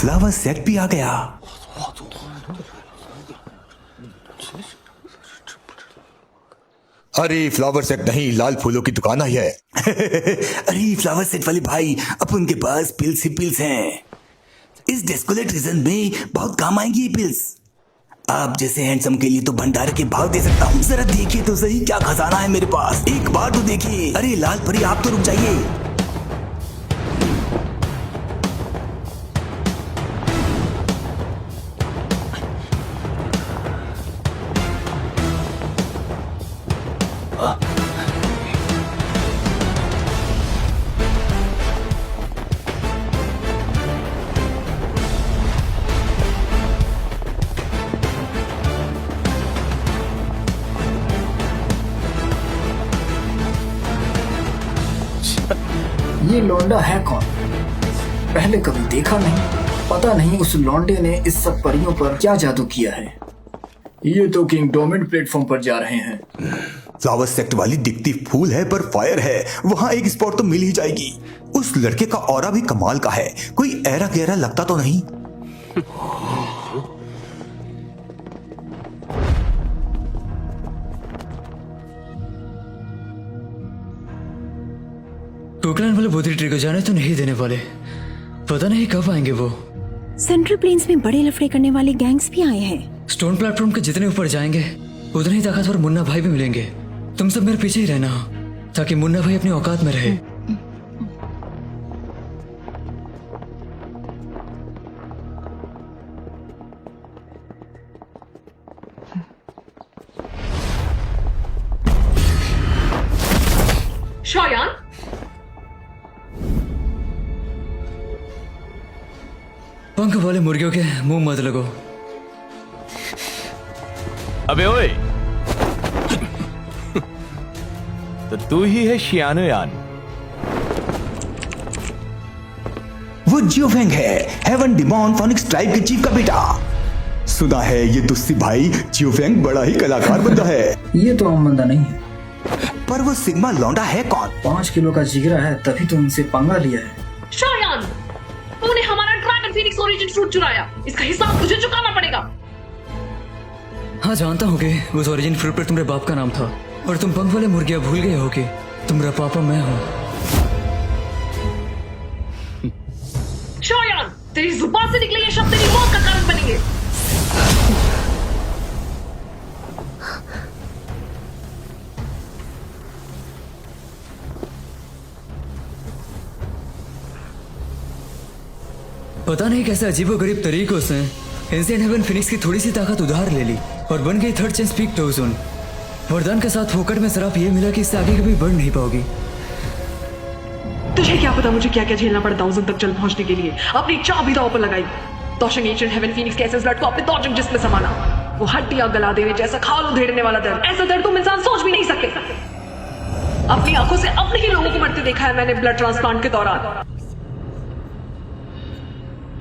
Flower set भी आ गया। अरे फ्लावर सेट नहीं, लाल फूलों की दुकान आई है। अरे फ्लावर सेट वाले भाई, अपन के पास पिल्स ही पिल्स हैं। इस डेस्कोलेट रीजन में बहुत काम आएंगी ये पिल्स। आप जैसे हैंडसम के लिए तो भंडार के भाव दे सकता हूँ। जरा देखिए तो सही क्या खजाना है मेरे पास, एक बार तो देखिए। अरे लाल परी आप तो रुक जाइए। ये लौंडा है कौन? पहले कभी देखा नहीं। पता नहीं उस लौंडे ने इस सब परियों पर क्या जादू किया है। ये तो किंग डोमेन प्लेटफॉर्म पर जा रहे हैं। फ्लावर सेक्ट वाली दिखती फूल है पर फायर है, वहां एक स्पॉट तो मिल ही जाएगी। उस लड़के का ऑरा भी कमाल का है, कोई ऐरा गहरा लगता तो नहीं। पोकलैंड वाले बोधरी ट्री को जाने तो नहीं देने वाले, पता नहीं कब आएंगे वो। सेंट्रल प्लेन्स में बड़े लफड़े करने वाले गैंग्स भी आए हैं। स्टोन प्लेटफॉर्म के जितने ऊपर जाएंगे उतने ही ताकतवर मुन्ना भाई भी मिलेंगे। तुम सब मेरे पीछे ही रहना ताकि मुन्ना भाई अपनी औकात में रहे। शायान, पंख वाले मुर्गियों के मुंह मत लगो। अबे ओए, तो तू ही है शियानोयान। वो जियोफेंग है, हेवन डिमॉन फोनिक्स ट्राइब के चीफ का बेटा। सुना है ये दुस्सी भाई जियोफेंग बड़ा ही कलाकार बंदा है। ये तो आम बंदा नहीं है। पर वो सिग्मा लौंडा है कौन? 5 किलो का जिगरा है, तभी तो उनसे पंगा लिया है। शायान, तूने हमारा ड्रैगन फीनिक्स ओरिजिन फ्रूट चुराया, इसका हिसाब तुझे चुकाना पड़ेगा। हाँ जानता हूँ कि उस ओरिजिन फ्रूट पर तुम्हारे बाप का नाम था और तुम पंख वाले मुर्गियां भूल गए हो कि तुम्हारा पापा मैं हूँ। शायान, तेरी जुबान से निकले ये शब्द तेरी मौत का कारण बनेंगे। पता नहीं कैसे अजीबोगरीब तरीकों से एंशिएंट हेवन फिनिक्स की थोड़ी सी ताकत उधार ले ली और बन गई थर्ड चेंज पीक टोजन। वरदान के साथ फोकट में शराब ये मिला कि इससे आगे कभी बढ़ नहीं पाओगी। तुझे क्या पता मुझे क्या क्या झेलना पड़ा 1000 तक चल पहुंचने के लिए। अपनी चाह भी दांव पर लगाई। तोशंग एंशिएंट हेवन फिनिक्स के ऐसे ब्लड को अपने तोशंग जिस्म में समाना, वो हड्डियां गला देने जैसा खाल उधेड़ने वाला दर्द, ऐसा दर्द तुम इंसान सोच भी नहीं सकते। अपनी आंखों से अपने ही लोगों को मरते देखा है मैंने ब्लड ट्रांसप्लांट के दौरान।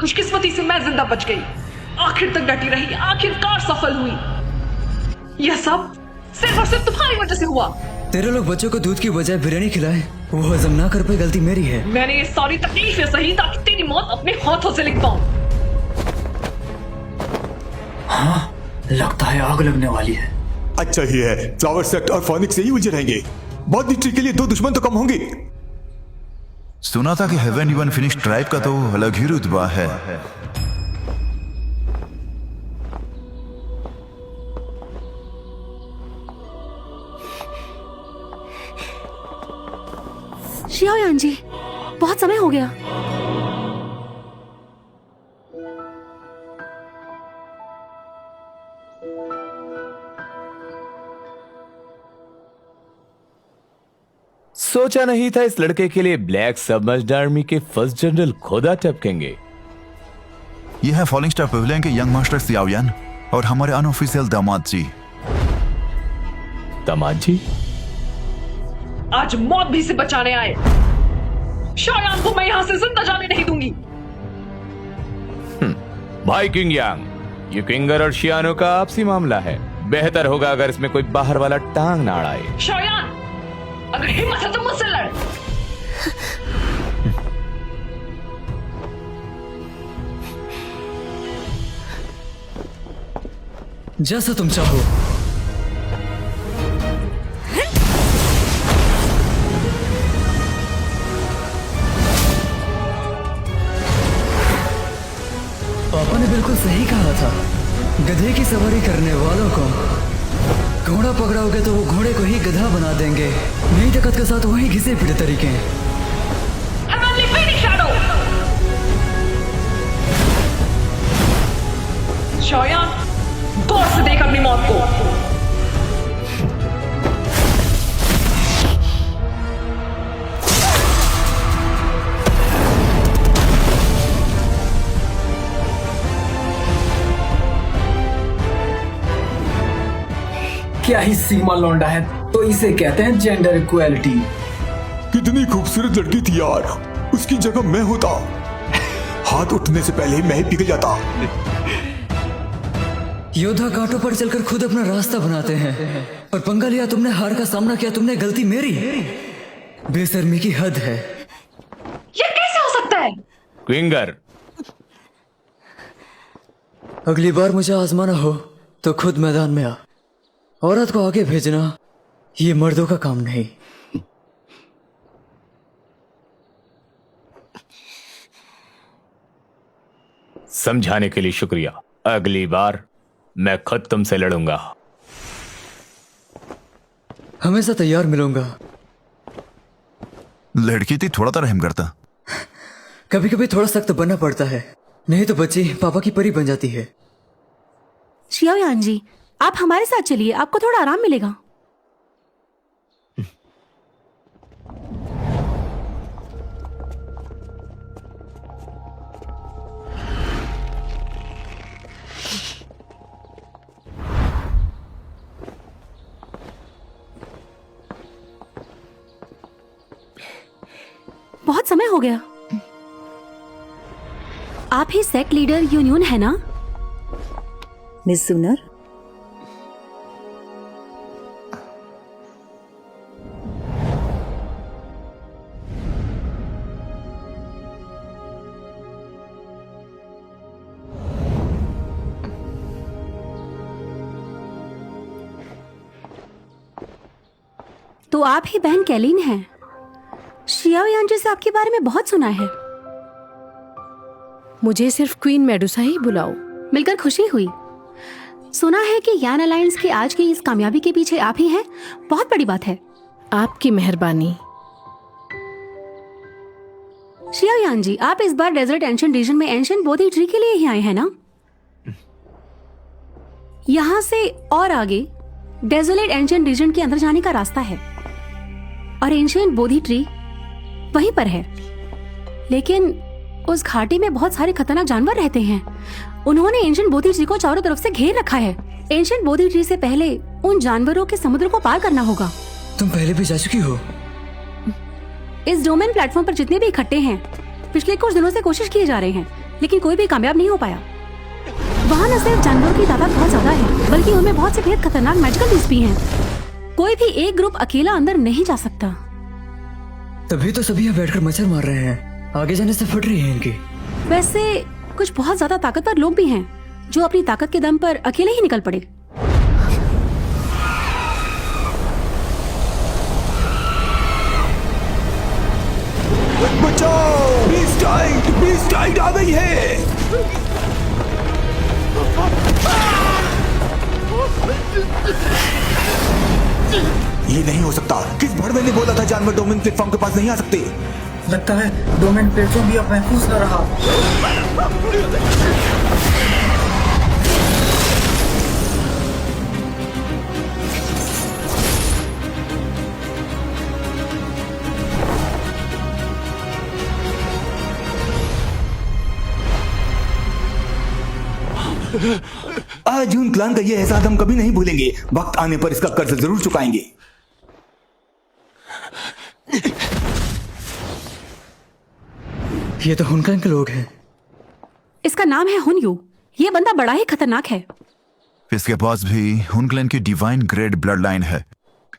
खुशकिस्मती से मैं जिंदा बच गई, आखिर तक डटी रही, आखिरकार सफल हुई। यह सब सिर्फ और सिर्फ तुम्हारी वजह से हुआ। तेरे लोग बच्चों को दूध की बजाय बिरयानी खिलाए, वो हजम ना कर पाई, गलती मेरी है। मैंने ये सारी तकलीफें सही ताकि तेरी मौत अपने हाथों से लिख पाऊं। हाँ, लगता है आग लगने वाली है। अच्छा ही है, फ्लावर सेक्ट और फोनिक्स से ही उलझे रहेंगे। बॉडी ट्री के लिए 2 दुश्मन तो कम होंगे। सुना था कि हेवन इवन फिनिक्स ट्राइब का तो अलग ही रुतबा है। शियाओयान जी, बहुत समय हो गया। सोचा नहीं था इस लड़के के लिए ब्लैक सबमर्ज्ड आर्मी के फर्स्ट जनरल खुदा टपकेंगे। यह है फॉलिंग स्टार पवेलियन के यंग मास्टर सियाओयान और हमारे अनऑफिशियल दामाद जी। दामाद जी? आज मौत भी से बचाने आए। शायान को मैं यहां से जिंदा जाने नहीं दूंगी। भाई किंग यांग, ये किंगर और शियानो का आपसी मामला है। बेहतर होगा अगर इसमें कोई बाहर वाला टांग ना अड़ाए। शायान, अगर हिम्मत है तो मुझसे लड़। जैसा तुम चाहो। पापा ने बिल्कुल सही कहा था, गधे की सवारी करने वालों को घोड़ा पकड़ाओगे तो वो घोड़े को ही गधा बना देंगे। नई ताकत के साथ वही घिसे पिटे तरीके हैं। Heavenly Phoenix Shadow! शाओयान, गौर से देख अपनी मौत को। क्या ही सीमा लौंडा है, तो इसे कहते हैं जेंडर इक्वालिटी। कितनी खूबसूरत लड़की थी यार, उसकी जगह मैं होता, हाथ उठने से पहले ही मैं ही पिघल जाता। योद्धा कांटों पर चलकर खुद अपना रास्ता बनाते हैं, और पंगा लिया तुमने, हार का सामना किया तुमने, गलती मेरी। बेशर्मी की हद है। ये कैसे हो सकता है? क्विंगर, अगली बार मुझे आजमाना हो तो खुद मैदान में आ। औरत को आगे भेजना ये मर्दों का काम नहीं। समझाने के लिए शुक्रिया। अगली बार मैं खुद तुमसे लड़ूंगा। हमेशा तैयार मिलूंगा। लड़की थी, थोड़ा तो रहम करता। कभी कभी थोड़ा सख्त बनना पड़ता है, नहीं तो बच्ची पापा की परी बन जाती है। शियाओयान जी, आप हमारे साथ चलिए, आपको थोड़ा आराम मिलेगा। बहुत समय हो गया। आप ही सेक्ट लीडर यूनियन है ना? मिस सुनर, तो आप ही बहन कैलीन हैं। शियाओयान जी से आपके बारे में बहुत सुना है। मुझे सिर्फ क्वीन मेडुसा ही बुलाओ। मिलकर खुशी हुई। सुना है कि यान अलायंस की आज की इस कामयाबी के पीछे आप ही हैं। बहुत बड़ी बात है। आपकी मेहरबानी। शियाओयान जी, आप इस बार डेजर्ट एंशिएंट रीजन में एंशिएंट बोधि ट्री के लिए ही आए हैं ना? यहाँ से और आगे डेजोलेट एंशिएंट रीजन के अंदर जाने का रास्ता है, और एंशिएंट बोधि ट्री वहीं पर है। लेकिन उस घाटी में बहुत सारे खतरनाक जानवर रहते हैं। उन्होंने एंशिएंट बोधि ट्री को चारों तरफ से घेर रखा है। एंशिएंट बोधि ट्री से पहले उन जानवरों के समुद्र को पार करना होगा। तुम पहले भी जा चुकी हो? इस डोमेन प्लेटफॉर्म पर जितने भी इकट्ठे हैं, पिछले कुछ दिनों से कोशिश किए जा रहे हैं, लेकिन कोई भी कामयाब नहीं हो पाया। वहाँ न सिर्फ जानवरों की तादाद बहुत ज्यादा है, बल्कि उनमें बहुत से बेहद खतरनाक मैजिकल बीस्ट भी हैं। कोई भी एक ग्रुप अकेला अंदर नहीं जा सकता। तभी तो सभी यहाँ बैठकर मच्छर मार रहे हैं। आगे जाने से फट रही है इनकी। वैसे कुछ बहुत ज्यादा ताकतवर लोग भी हैं जो अपनी ताकत के दम पर अकेले ही निकल पड़े। बचाओ! बीस्ट टाइड आ गई है। ये नहीं हो सकता। किस भड़वे ने बोला था जानवर डोमेन प्लेटफॉर्म के पास नहीं आ सकते? लगता है डोमेन प्लेटफॉर्म भी अब महफूज न रहा। अर्जुन क्लान का ये एहसास हम कभी नहीं भूलेंगे। वक्त आने पर इसका कर्ज जरूर चुकाएंगे। ये तो हुनक्लैन के लोग हैं। इसका नाम है हुनयू। ये बंदा बड़ा ही खतरनाक है। इसके पास भी हुनक्लैन की डिवाइन ग्रेड ब्लड लाइन है।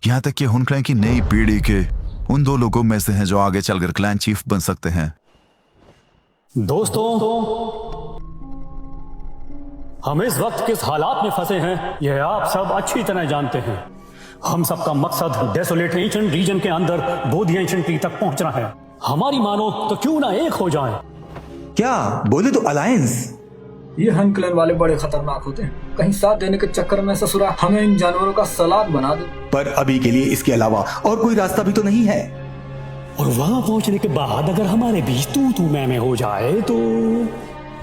यहाँ तक कि हुनक्लैन की नई पीढ़ी के उन 2 लोगों में से हैं जो आगे चलकर क्लैन चीफ बन सकते हैं। दोस्तों, हम इस वक्त किस हालात में फंसे हैं यह आप सब अच्छी तरह जानते हैं। हम सबका मकसद डेसोलेट एंशिएंट रीजन के अंदर बोधी एंशिएंट ट्री तक पहुंचना है। हमारी मानो तो क्यों ना एक हो जाएं। क्या बोले तो अलायंस। ये हन क्लैन वाले बड़े खतरनाक होते हैं, कहीं साथ देने के चक्कर में ससुरा हमें इन जानवरों का सलाद बना दे। पर अभी के लिए इसके अलावा और कोई रास्ता भी तो नहीं है। और वहां पहुंचने के बाद अगर हमारे बीच तू मैं हो जाए तो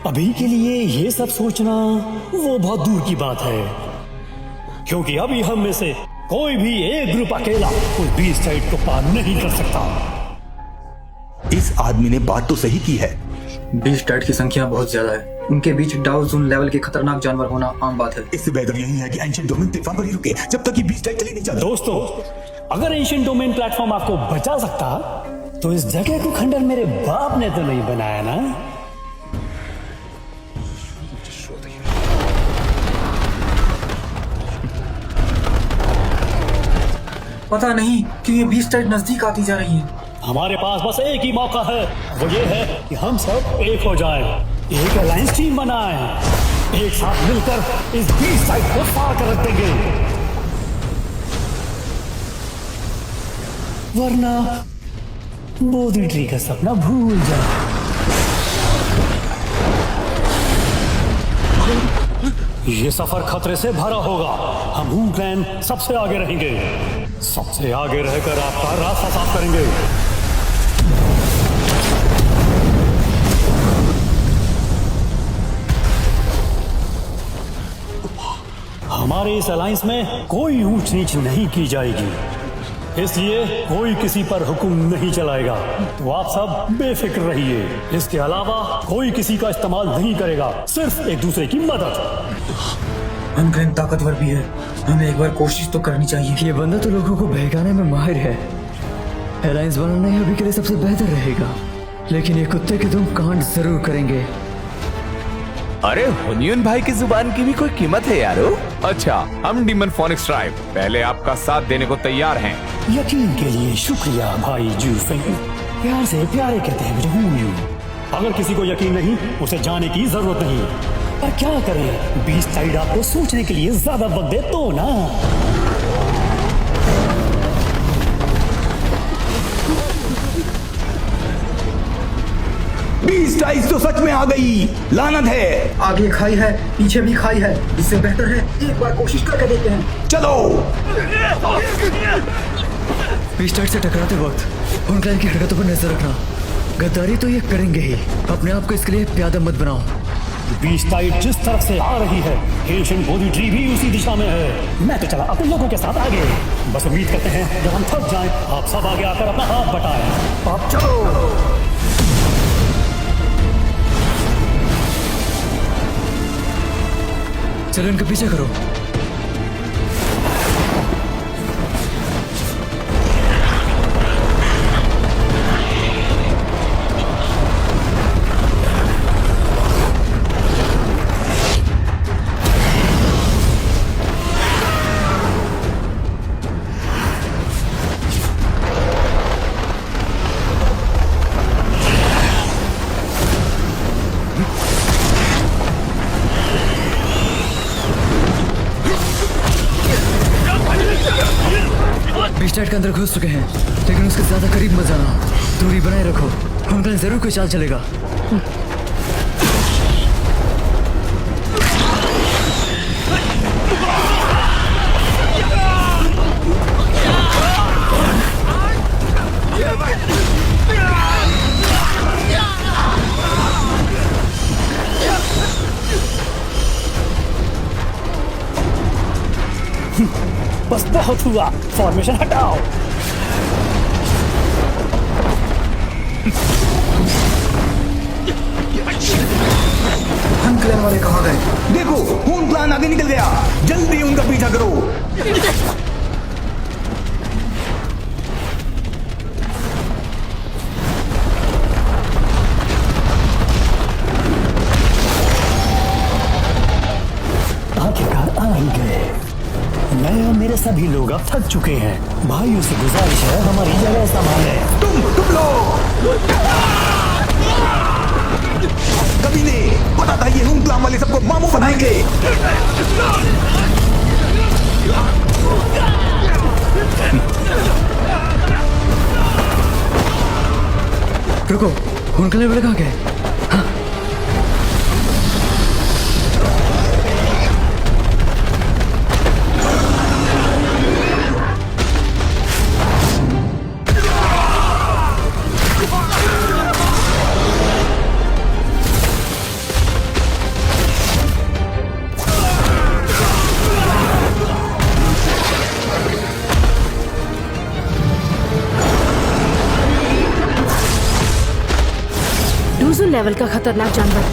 अभी के लिए ये सब सोचना वो बहुत दूर की बात है, क्योंकि अभी हम में से कोई भी एक ग्रुप अकेला उस बीच साइड को पार नहीं कर सकता। इस आदमी ने बात तो सही की है। बीस्ट टाइड की संख्या बहुत ज्यादा है, उनके बीच डाउ जोन लेवल के खतरनाक जानवर होना आम बात है। इससे बेहतर यही है कि एंशिएंट डोमेन प्लेटफॉर्म पर ही रुके जब तक कि बीस्ट टाइड चली नहीं जाती। दोस्तों, अगर एंशिएंट डोमेन प्लेटफॉर्म आपको बचा सकता तो इस जगह को खंडर मेरे बाप ने तो नहीं बनाया ना। पता नहीं क्यों ये बीस्ट टाइड नजदीक आती जा रही है। हमारे पास बस एक ही मौका है, वो ये है कि हम सब एक हो जाएं, एक अलायंस टीम बनाएं, एक साथ मिलकर इस बीस्ट टाइड को पार कर रख देंगे, वरना बोधी ट्री का सपना भूल जाए। ये सफर खतरे से भरा होगा। हम हून क्लैन सबसे आगे रहेंगे, सबसे आगे रहकर आपका रास्ता साफ करेंगे। हमारे इस अलायंस में कोई ऊंच नीच नहीं की जाएगी, इसलिए कोई किसी पर हुक्म नहीं चलाएगा, तो आप सब बेफिक्र रहिए। इसके अलावा कोई किसी का इस्तेमाल नहीं करेगा, सिर्फ एक दूसरे की मदद। अनक्लैन ताकतवर भी है, हमें एक बार कोशिश तो करनी चाहिए। ये बंदा तो लोगों को बहकाने में माहिर है। अलायंस बनाना ही अभी के लिए सबसे बेहतर रहेगा, लेकिन ये कुत्ते के तुम कांड जरूर करेंगे। अरे हुनियन भाई की जुबान की भी कोई कीमत है यारो। अच्छा, हम डीमन फोनिक्स ट्राइब पहले आपका साथ देने को तैयार हैं। यकीन के लिए शुक्रिया भाई जूफेंग, प्यार से प्यारे कहते हैं मुझे। अगर किसी को यकीन नहीं उसे जाने की जरूरत नहीं, पर क्या करें, बीस्ट साइड आपको सोचने के लिए ज्यादा वक्त दे तो ना। बीस्ट टाइड तो सच में आ गई, लानत है। आगे खाई है, पीछे भी खाई है, इससे बेहतर है एक बार कोशिश करके देखते हैं। चलो। बीस्ट टाइड से टकराते वक्त उन क्लैन की हरकतों पर नजर रखना। गद्दारी तो ये करेंगे ही, अपने आप को इसके लिए प्यादा मत बनाओ। बीस्ट टाइड जिस तरफ से आ रही है, एंशिएंट बोधी ट्री भी उसी दिशा में है। मैं तो चला अपने लोगों के साथ आगे, बस उम्मीद करते हैं जब हम थक जाएं आप सब आगे आकर अपना हाथ बटाएं। अब चलो। चलो इनका पीछे करो। बीस्ट टाइड के अंदर घुस चुके हैं, लेकिन उसके ज्यादा करीब मत जाना, दूरी बनाए रखो, उनका जरूर कोई चाल चलेगा। बस बहुत हुआ, फॉर्मेशन हटाओ। हन क्लैन वाले कहाँ गए? देखो, हून क्लैन आगे निकल गया, जल्दी उनका पीछा करो। आखिरकार आ ही गए। मैं और मेरे सभी लोग अब थक चुके हैं। भाइयों से गुजारिश है हमारी जगह संभालें। तुम लोग कभी नहीं पता था ये हुंक्लाम वाले सबको मामू बनाएंगे। रुको, उनका लेवल कहाँ गए? हाँ। डूजू लेवल का खतरनाक जानवर।